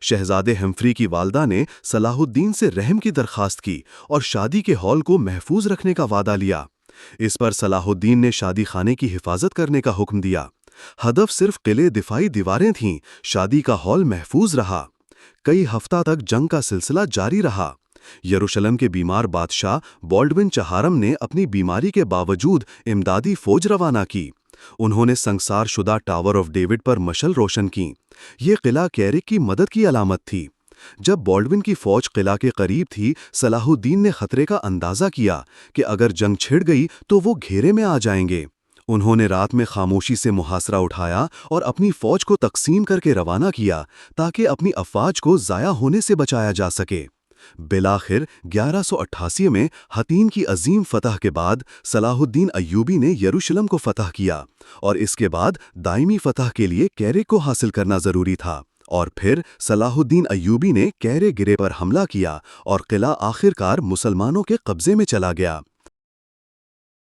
شہزادے ہمفری کی والدہ نے صلاح الدین سے رحم کی درخواست کی اور شادی کے ہال کو محفوظ رکھنے کا وعدہ لیا۔ اس پر صلاح الدین نے شادی خانے کی حفاظت کرنے کا حکم دیا۔ ہدف صرف قلعے دفاعی دیواریں تھیں، شادی کا ہال محفوظ رہا۔ کئی ہفتہ تک جنگ کا سلسلہ جاری رہا۔ یروشلم کے بیمار بادشاہ بالڈون چہارم نے اپنی بیماری کے باوجود امدادی فوج روانہ کی۔ انہوں نے سنگسار شدہ ٹاور آف ڈیوڈ پر مشل روشن کی۔ یہ قلعہ کیرک کی مدد کی علامت تھی۔ جب بالڈون کی فوج قلعہ کے قریب تھی، صلاح الدین نے خطرے کا اندازہ کیا کہ اگر جنگ چھڑ گئی تو وہ گھیرے میں آ جائیں گے۔ انہوں نے رات میں خاموشی سے محاصرہ اٹھایا اور اپنی فوج کو تقسیم کر کے روانہ کیا تاکہ اپنی افواج کو ضائع ہونے سے بچایا جا سکے۔ بالآخر 1188 میں حطین کی عظیم فتح کے بعد صلاح الدین ایوبی نے یروشلم کو فتح کیا، اور اس کے بعد دائمی فتح کے لیے کیرے کو حاصل کرنا ضروری تھا۔ اور پھر صلاح الدین ایوبی نے کیرے گرے پر حملہ کیا اور قلعہ آخر کار مسلمانوں کے قبضے میں چلا گیا۔